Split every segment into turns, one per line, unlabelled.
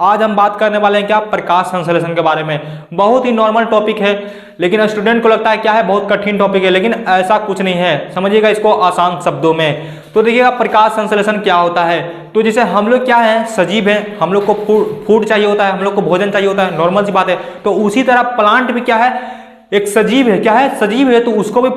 आज हम बात करने वाले हैं क्या, प्रकाश संश्लेषण के बारे में। बहुत ही नॉर्मल टॉपिक है, लेकिन स्टूडेंट को लगता है क्या है, बहुत कठिन टॉपिक है, लेकिन ऐसा कुछ नहीं है। समझिएगा इसको आसान शब्दों में। तो देखिएगा प्रकाश संश्लेषण क्या होता है। तो जैसे हम लोग क्या है, सजीव हैं, हम लोग को फूड चाहिए होता है, हम लोग को भोजन चाहिए होता है, नॉर्मल सी बात है। तो उसी तरह प्लांट भी क्या है, एक सजीव है, क्या है, सजीव है, तो उसको भी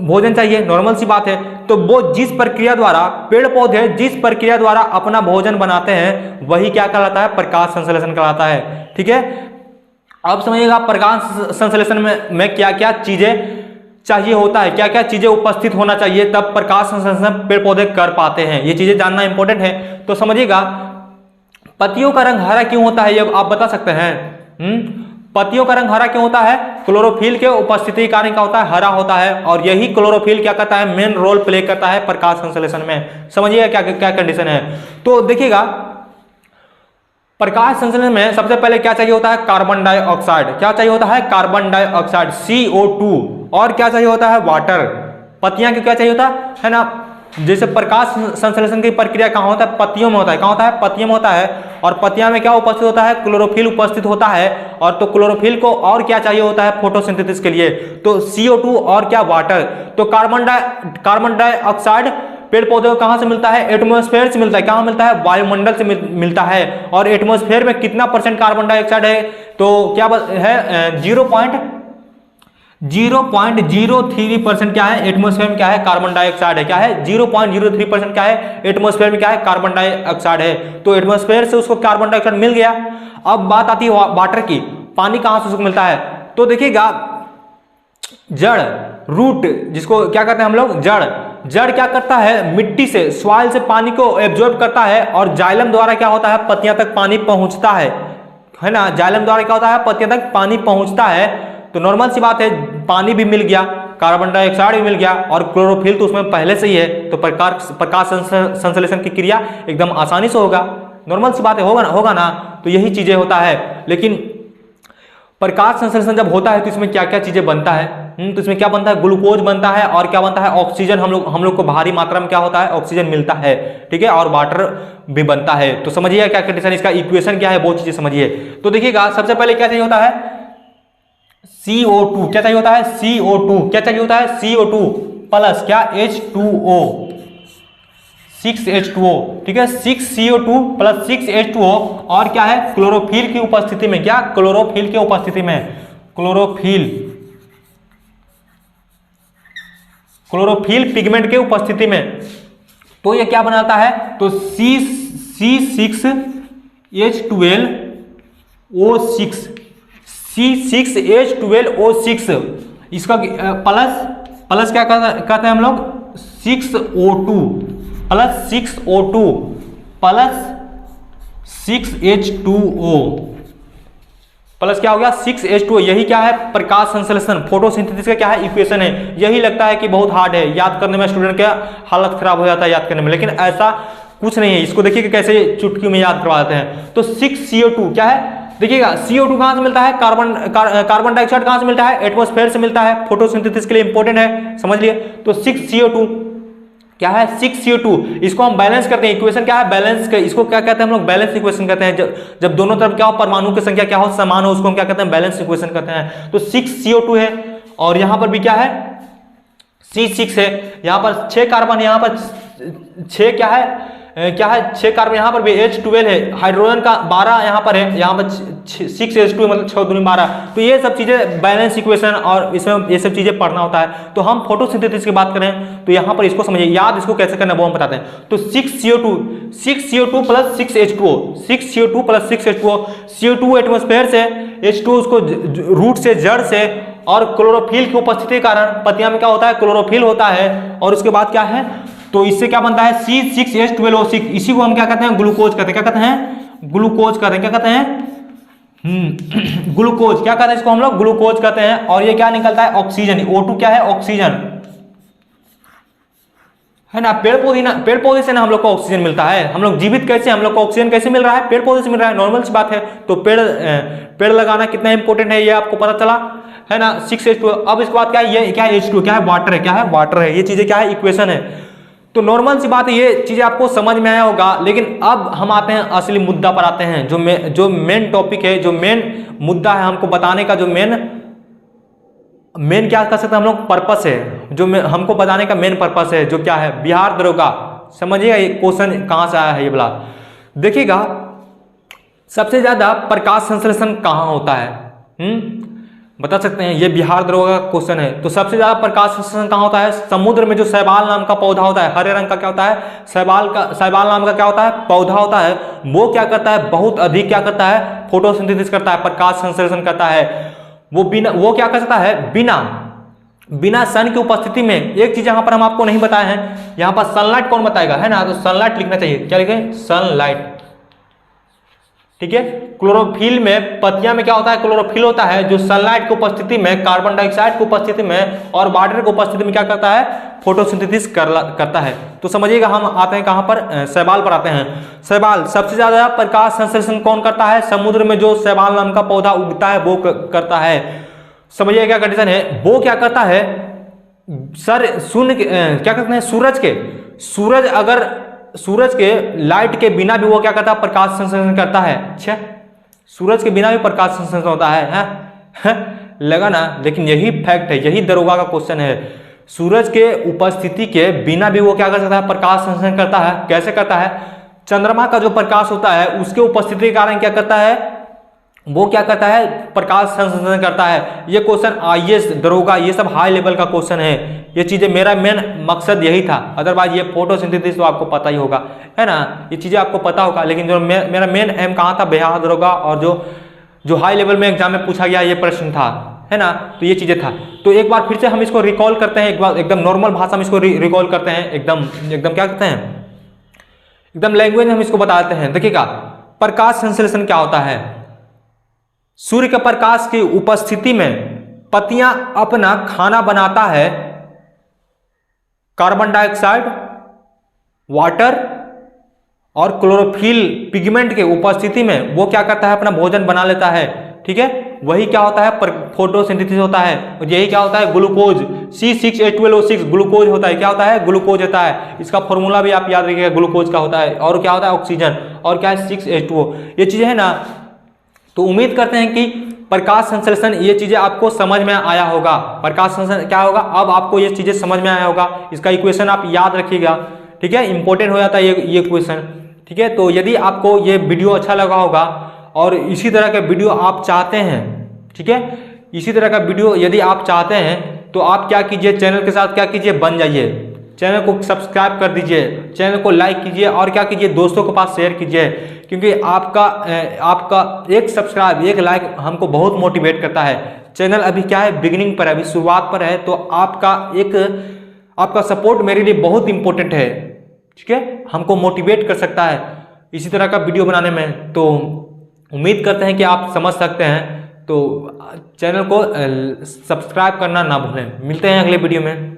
भोजन चाहिए, नॉर्मल सी बात है। तो वो जिस प्रक्रिया द्वारा, पेड़ पौधे जिस प्रक्रिया द्वारा अपना भोजन बनाते हैं, वही क्या कहलाता है, प्रकाश संश्लेषण कहलाता है। ठीक है, अब समझिएगा प्रकाश संश्लेषण में क्या क्या चीजें चाहिए होता है, क्या क्या चीजें उपस्थित होना चाहिए, तब प्रकाश संश्लेषण पेड़ पौधे कर पाते हैं। ये चीजें जानना इंपॉर्टेंट है। तो समझिएगा पत्तियों का रंग हरा क्यों होता है, ये आप बता सकते हैं। पत्तियों का रंग हरा क्यों होता है, क्लोरोफिल के उपस्थिति के कारण क्या होता है, हरा होता है। और यही क्लोरोफिल क्या करता है, मेन रोल प्ले करता है प्रकाश संश्लेषण में। समझिए क्या क्या कंडीशन है। तो देखिएगा प्रकाश संश्लेषण में सबसे पहले क्या चाहिए होता है, कार्बन डाइऑक्साइड। क्या चाहिए होता है, कार्बन डाइऑक्साइड, CO2। और क्या चाहिए होता है, वाटर। पत्तियां क्या चाहिए होता है ना। जैसे प्रकाश संश्लेषण की प्रक्रिया कहाँ होता है, पत्तियों में होता है। कहाँ होता है, पत्तियों में होता है। और पत्तियां में क्या उपस्थित होता है, क्लोरोफिल उपस्थित होता है। और तो क्लोरोफिल को और क्या चाहिए होता है, फोटोसिंथेसिस के लिए, तो CO2 और क्या, वाटर। तो कार्बन डाइऑक्साइड पेड़ पौधे को कहां से मिलता है, एटमॉस्फेयर से मिलता है। कहां मिलता है, वायुमंडल से मिलता है। और एटमॉस्फेयर में कितना परसेंट कार्बन डाइऑक्साइड है, तो क्या है, 0.03% क्या है, एटमॉस्फेयर में क्या है, कार्बन डाइऑक्साइड है। क्या है, 0.03% क्या है, एटमॉस्फेयर में क्या है, कार्बन डाइऑक्साइड है। तो एटमॉस्फेयर से उसको कार्बन डाइऑक्साइड मिल गया। अब बात आती है वाटर की, पानी कहां से उसको मिलता है। तो देखिएगा जड़, रूट, जिसको क्या कहते हैं हम लोग, जड़ क्या करता है, मिट्टी से, सॉइल से पानी को एब्जॉर्ब करता है। और जाइलम द्वारा क्या होता है, पत्तियां तक पानी पहुंचता है ना। जाइलम द्वारा क्या होता है, पत्तियां तक पानी पहुंचता है। तो नॉर्मल सी बात है, पानी भी मिल गया, कार्बन डाइऑक्साइड भी मिल गया, और क्लोरोफिल तो उसमें पहले से ही है। तो प्रकाश संश्लेषण की क्रिया एकदम आसानी से होगा, नॉर्मल सी बात है, होगा ना। तो यही चीजें होता है। लेकिन प्रकाश संश्लेषण जब होता है तो इसमें क्या क्या चीजें बनता है, तो इसमें क्या बनता है, ग्लूकोज बनता है। और क्या बनता है, ऑक्सीजन। हम लोग को भारी मात्रा में क्या होता है, ऑक्सीजन मिलता है। ठीक है, और वाटर भी बनता है। तो समझिए क्या कंडीशन, इसका इक्वेशन क्या है, वो चीजें समझिए। तो देखिएगा सबसे पहले क्या चाहिए होता है, CO2। क्या चाहिए होता है, CO2। क्या चाहिए होता है, CO2 प्लस क्या, H2O, 6H2O। ठीक है, 6CO2 प्लस 6H2O। और क्या है, क्लोरोफिल की उपस्थिति में, क्या, क्लोरोफिल की उपस्थिति में, क्लोरोफिल पिगमेंट के उपस्थिति में। तो ये क्या बनाता है, तो C6H12O6 इसका प्लस क्या कहते हैं हम लोग, 6O2 प्लस 6H2O प्लस क्या हो गया, 6H2O। यही क्या है, प्रकाश संश्लेषण, फोटोसिंथेसिस का क्या है, इक्वेशन है। यही लगता है कि बहुत हार्ड है, याद करने में स्टूडेंट का हालत खराब हो जाता है याद करने में, लेकिन ऐसा कुछ नहीं है। इसको देखिए कि कैसे चुटकियों में याद करवाते हैं। तो 6CO2 क्या है, देखिएगा CO2 कहां से मिलता है, कार्बन डाइऑक्साइड कहां से मिलता है, एटमॉस्फेयर से मिलता है। फोटोसिंथेसिस के लिए इंपॉर्टेंट है, समझ लिए। तो 6CO2 क्या है, 6CO2। इसको हम बैलेंस करते हैं, इक्वेशन क्या है, बैलेंस का। इसको क्या कहते हैं हम लोग, बैलेंस इक्वेशन कहते हैं। जब दोनों तरफ क्या हो, परमाणु की संख्या क्या हो, समान हो, उसको हम क्या कहते हैं, बैलेंस इक्वेशन कहते हैं। तो 6CO2 है, और यहां पर भी क्या है, C6 है। यहां पर 6 कार्बन, यहां पर 6 क्या है, 6 कार्बन, यहां पर भी H12 है, हाइड्रोजन का 12 यहां पर है, यहां पर 6H2 मतलब 6 दूनी 12। तो ये सब चीजें बैलेंस इक्वेशन, और इसमें ये सब चीजें पढ़ना होता है। तो हम फोटोसिंथेसिस की बात करें तो यहां पर इसको समझिए, याद इसको कैसे करना वो हम बताते हैं। तो 6CO2 plus 6H2O, 6CO2 plus 6H2O। CO2 atmosphere से, H2 उसको रूट से, जड़ से, और क्लोरोफिल की उपस्थिति के कारण पत्तियां में क्या होता है, क्लोरोफिल होता है। और उसके बाद क्या है, तो इससे क्या बनता है, C6H12O6। इसी को हम क्या कहते हैं, ग्लूकोज कहते हैं। क्या कहते हैं, ग्लूकोज कहते हैं। क्या कहते हैं, ग्लूकोज। क्या कहते हैं इसको हम लोग, ग्लूकोज कहते हैं। और ये क्या निकलता है, ऑक्सीजन। O2 क्या है, ऑक्सीजन है ना। पेड़ पौधे से ना हम लोग को ऑक्सीजन मिलता है। हम लोग जीवित कैसे, हम लोग को ऑक्सीजन कैसे मिल रहा है, पेड़ पौधे से मिल रहा है, नॉर्मल सी बात है। तो पेड़ लगाना कितना इंपॉर्टेंट है, ये आपको पता चला है ना। 6H2। अब इसके बाद क्या है, ये क्या है, H2 क्या है, वाटर है। क्या है, वाटर है। ये चीजें क्या है, इक्वेशन है। तो नॉर्मल सी बात है, ये चीज़ें आपको समझ में आया होगा। लेकिन अब हम आते हैं असली मुद्दा पर आते हैं, जो मेन टॉपिक है, जो मेन मुद्दा है हमको बताने का, जो मेन क्या कर सकते हैं हम लोग, पर्पस है, जो हमको बताने का मेन पर्पस है, जो क्या है, बिहार दरोगा। समझिएगा ये क्वेश्चन कहाँ से आया है ये वाला। देखिएगा सबसे ज्यादा प्रकाश संश्लेषण कहाँ होता है, बता सकते हैं, ये बिहार दरोगा का क्वेश्चन है। तो सबसे ज्यादा प्रकाश संश्लेषण कहाँ होता है, समुद्र में जो शैवाल नाम का पौधा होता है, हरे रंग का क्या होता है, शैवाल नाम का क्या होता है, पौधा होता है। वो क्या करता है, बहुत अधिक क्या करता है, फोटोसिंथेसिस करता है, प्रकाश संश्लेषण करता है। वो क्या कर सकता है, बिना सन की उपस्थिति में। एक चीज यहां पर हम आपको नहीं बताए हैं, यहां पर सनलाइट कौन बताएगा, है ना, तो सनलाइट लिखना चाहिए। क्या लिखे, सनलाइट, ठीक है। क्लोरोफिल में, पत्तियां में क्या होता है, क्लोरोफिल होता है, जो सनलाइट की उपस्थिति में, कार्बन डाइऑक्साइड की उपस्थिति में और वाटर की उपस्थिति में क्या करता है, फोटोसिंथेसिस करता है। तो समझिएगा हम आते हैं कहां पर, शैवाल पर आते हैं। शैवाल सबसे ज्यादा प्रकाश संश्लेषण कौन करता है, समुद्र में जो शैवाल नाम का पौधा उगता है वो करता है। समझिए क्या कंडीशन है, वो क्या करता है, क्या करते हैं, सूरज के लाइट के बिना भी वो क्या करता है, प्रकाश संश्लेषण करता है। अच्छा, सूरज के बिना भी प्रकाश संश्लेषण होता है? लगा ना, लेकिन यही फैक्ट है, यही दरोगा का क्वेश्चन है। सूरज के उपस्थिति के बिना भी वो क्या कर सकता है, प्रकाश संश्लेषण करता है। कैसे करता है, चंद्रमा का जो प्रकाश होता है उसके उपस्थिति के कारण क्या करता है, वो क्या करता है, प्रकाश संश्लेषण करता है। ये क्वेश्चन आईएएस, दरोगा, ये सब हाई लेवल का क्वेश्चन है। ये चीजें, मेरा मेन मकसद यही था। अदरवाइज ये फोटोसिंथेसिस तो आपको पता ही होगा, है ना, ये चीजें आपको पता होगा। लेकिन जो मेरा मेन एम कहाँ था, बिहार दरोगा, और जो हाई लेवल में एग्जाम में पूछा गया ये प्रश्न था, है ना, तो ये चीजें था। तो एक बार फिर से हम इसको रिकॉल करते हैं, एक बार एकदम नॉर्मल भाषा में इसको रिकॉल करते हैं, एकदम क्या करते हैं, एकदम लैंग्वेज में हम इसको बताते हैं। देखिएगा प्रकाश संश्लेषण क्या होता है, सूर्य के प्रकाश की उपस्थिति में पत्तियां अपना खाना बनाता है, कार्बन डाइऑक्साइड, वाटर और क्लोरोफिल पिगमेंट के उपस्थिति में वो क्या करता है, अपना भोजन बना लेता है, ठीक है। वही क्या होता है, फोटोसिंथेसिस होता है। और यही क्या होता है, ग्लूकोज, C6H12O6 ग्लूकोज होता है। क्या होता है, ग्लूकोज होता है। इसका फॉर्मूला भी आप याद रखिएगा, ग्लूकोज का होता है। और क्या होता है, ऑक्सीजन, और क्या है, 6H2O। ये चीजें है ना। तो उम्मीद करते हैं कि प्रकाश संश्लेषण, ये चीजें आपको समझ में आया होगा। प्रकाश संश्लेषण क्या होगा, अब आपको ये चीजें समझ में आया होगा। इसका इक्वेशन आप याद रखिएगा, ठीक है, इंपॉर्टेंट हो जाता है ये इक्वेशन, ठीक है। तो यदि आपको ये वीडियो अच्छा लगा होगा और इसी तरह का वीडियो आप चाहते हैं, ठीक है, इसी तरह का वीडियो यदि आप चाहते हैं, तो आप क्या कीजिए, चैनल के साथ क्या कीजिए, बन जाइए, चैनल को सब्सक्राइब कर दीजिए, चैनल को लाइक कीजिए, और क्या कीजिए, दोस्तों के पास शेयर कीजिए। क्योंकि आपका एक सब्सक्राइब, एक लाइक हमको बहुत मोटिवेट करता है। चैनल अभी क्या है, बिगिनिंग पर है, अभी शुरुआत पर है। तो आपका सपोर्ट मेरे लिए बहुत इंपॉर्टेंट है, ठीक है, हमको मोटिवेट कर सकता है इसी तरह का वीडियो बनाने में। तो उम्मीद करते हैं कि आप समझ सकते हैं। तो चैनल को सब्सक्राइब करना ना भूलें। मिलते हैं अगले वीडियो में।